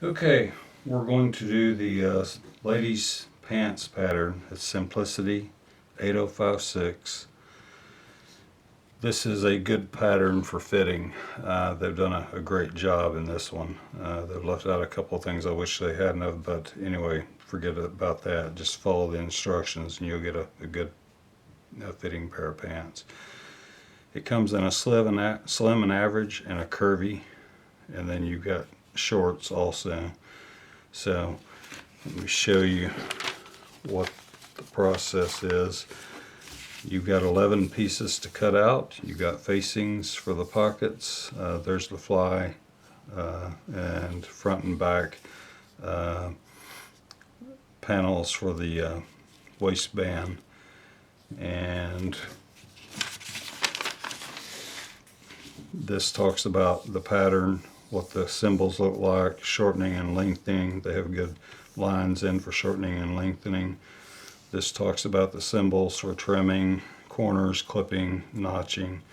Okay, we're going to do the ladies pants pattern. It's Simplicity 8056. This is a good pattern for fitting. They've done a great job in this one. They've left out a couple of things I wish they hadn't have, but anyway, forget about that. Just follow the instructions and you'll get a good fitting pair of pants. It comes in a slim and average and a curvy, and then you've got shorts also. So let me show you what the process is. You've got 11 pieces to cut out. You've got facings for the pockets. There's the fly and front and back uh, panels for the waistband. And this talks about the pattern, what the symbols look like, shortening and lengthening. They have good lines in for shortening and lengthening. This talks about the symbols for trimming, corners, clipping, notching.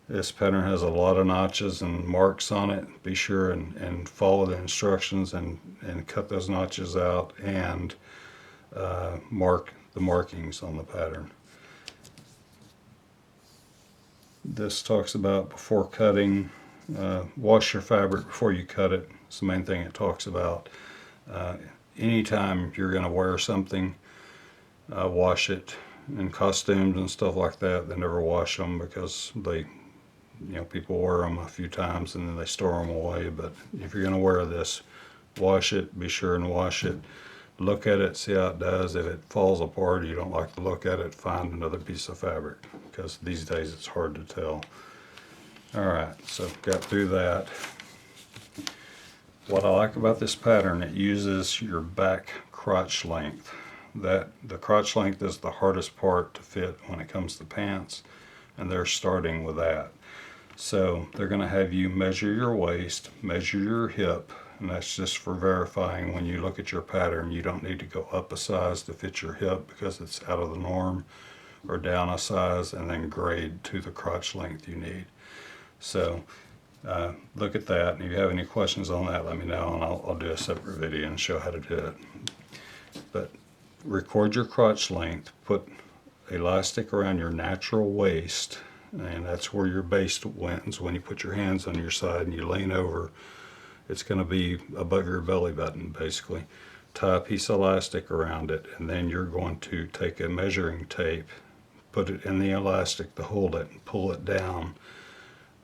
This pattern has a lot of notches and marks on it. Be sure and follow the instructions and cut those notches out and mark the markings on the pattern. This talks about before cutting, wash your fabric before you cut it. It's the main thing it talks about. Anytime you're going to wear something, wash it. In costumes and stuff like that, they never wash them because people wear them a few times and then they store them away. But if you're going to wear this, wash it. Be sure and wash it. Look at it, see how it does. If it falls apart or you don't like to look at it, find another piece of fabric, because these days it's hard to tell. Alright, so got through that. What I like about this pattern, it uses your back crotch length. The crotch length is the hardest part to fit when it comes to pants, and they're starting with that. So they're going to have you measure your waist, measure your hip, and that's just for verifying when you look at your pattern. You don't need to go up a size to fit your hip because it's out of the norm, or down a size and then grade to the crotch length you need. So look at that, and if you have any questions on that, let me know, and I'll do a separate video and show how to do it. But record your crotch length, put elastic around your natural waist, and that's where your base wins. When you put your hands on your side and you lean over, it's going to be above your belly button basically. Tie a piece of elastic around it, and then you're going to take a measuring tape, put it in the elastic to hold it, and pull it down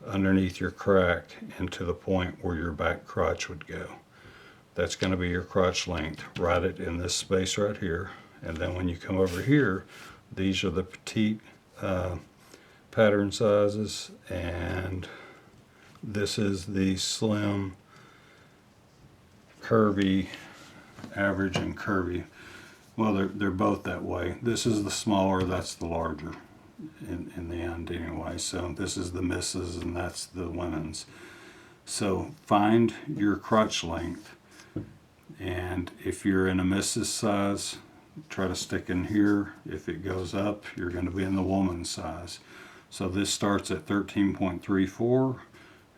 underneath your crack and to the point where your back crotch would go. That's going to be your crotch length. Write it in this space right here, and then when you come over here, these are the petite pattern sizes, and this is the slim, curvy, average, and curvy. Well, they're both that way. This is the smaller, that's the larger in the end anyway. So this is the misses and that's the women's. So find your crotch length, and if you're in a missus size, try to stick in here. If it goes up, you're going to be in the woman's size. So this starts at 13.34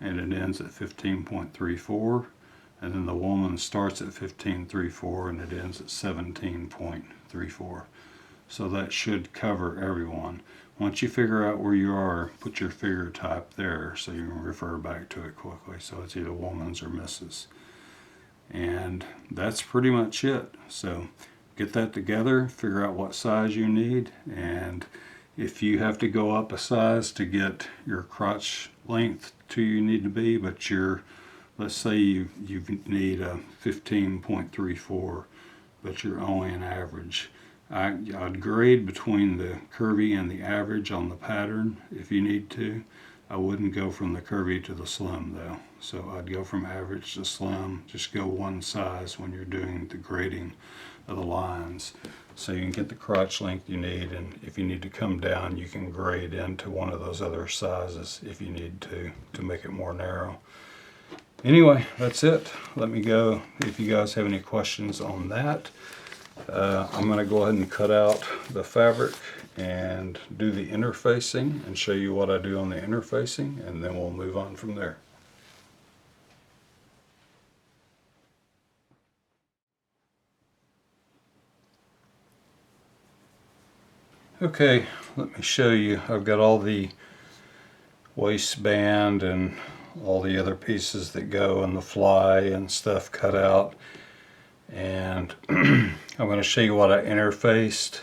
and it ends at 15.34, and then the woman starts at 15.34 and it ends at 17.34. So that should cover everyone. Once you figure out where you are, put your figure type there so you can refer back to it quickly. So it's either woman's or missus. And that's pretty much it. So get that together, figure out what size you need, and if you have to go up a size to get your crotch length to you need to be, but let's say you need a 15.34, but you're only an average. I'd grade between the curvy and the average on the pattern if you need to. I wouldn't go from the curvy to the slim though. So I'd go from average to slim. Just go one size when you're doing the grading of the lines, so you can get the crotch length you need, and if you need to come down, you can grade into one of those other sizes if you need to make it more narrow. Anyway, that's it. Let me go. If you guys have any questions on that, I'm going to go ahead and cut out the fabric and do the interfacing and show you what I do on the interfacing, and then we'll move on from there. Okay, let me show you. I've got all the waistband and all the other pieces that go in the fly and stuff cut out, and I'm going to show you what I interfaced.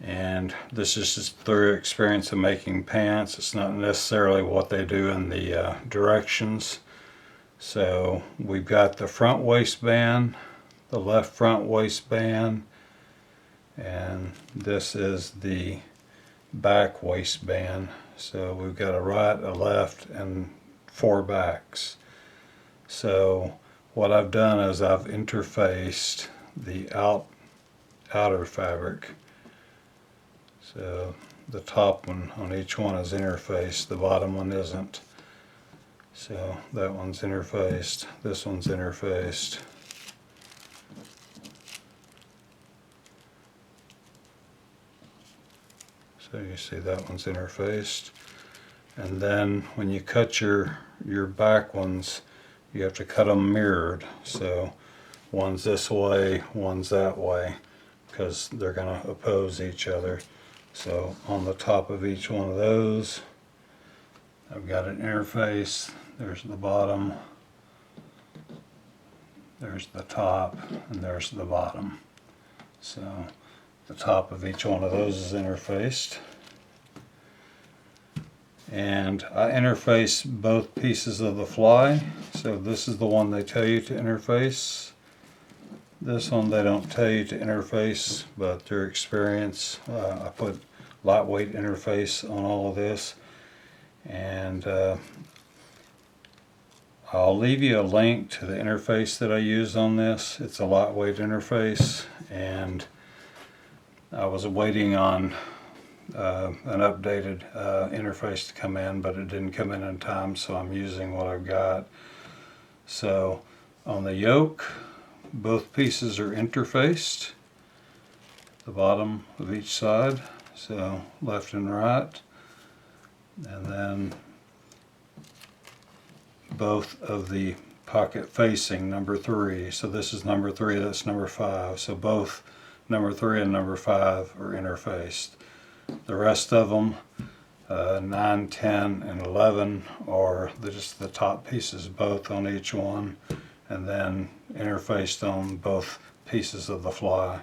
And this is just through experience of making pants. It's not necessarily what they do in the directions. So we've got the front waistband, the left front waistband, and this is the back waistband. So we've got a right, a left, and 4 backs. So what I've done is I've interfaced the outer fabric. So the top one on each one is interfaced, the bottom one isn't. So that one's interfaced, this one's interfaced. So you see that one's interfaced. And then when you cut your back ones, you have to cut them mirrored. So one's this way, one's that way, because they're going to oppose each other. So on the top of each one of those, I've got an interface. There's the bottom, there's the top, and there's the bottom. So the top of each one of those is interfaced. And I interface both pieces of the fly. So this is the one they tell you to interface. This one they don't tell you to interface, but through experience, I put lightweight interface on all of this. And I'll leave you a link to the interface that I use on this. It's a lightweight interface, and I was waiting on an updated interface to come in, but it didn't come in time, so I'm using what I've got. So on the yoke, both pieces are interfaced, the bottom of each side, so left and right, and then both of the pocket facing number 3. So this is number 3, that's number 5. So both number 3 and number 5 are interfaced. The rest of them, 9, 10, and 11 are just the top pieces, both on each one, and then interfaced on both pieces of the fly.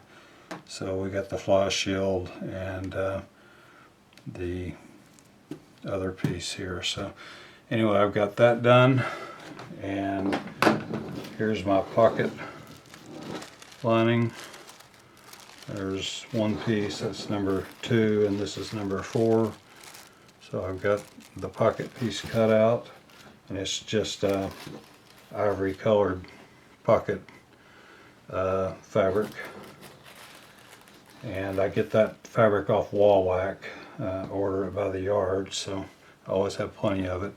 So we got the fly shield and the other piece here. So anyway, I've got that done, and here's my pocket lining. There's one piece, that's number 2, and this is number 4. So I've got the pocket piece cut out, and it's just ivory colored pocket fabric. And I get that fabric off Wallwack, order it by the yard, so I always have plenty of it.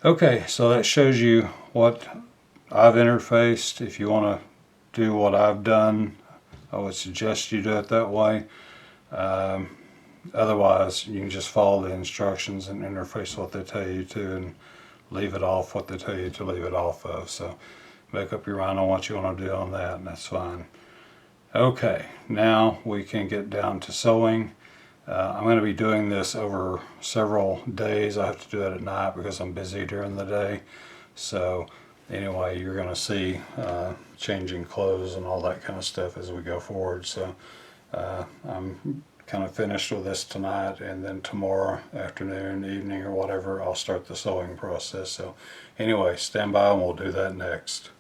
Okay, so that shows you what I've interfaced. If you want to do what I've done, I would suggest you do it that way. Otherwise, you can just follow the instructions and interface what they tell you to, and leave it off what they tell you to leave it off of. So make up your mind on what you want to do on that, and that's fine. Okay, now we can get down to sewing. I'm going to be doing this over several days. I have to do it at night because I'm busy during the day. So anyway, you're going to see changing clothes and all that kind of stuff as we go forward. So I'm kind of finished with this tonight, and then tomorrow afternoon, evening, or whatever, I'll start the sewing process. So anyway, stand by and we'll do that next.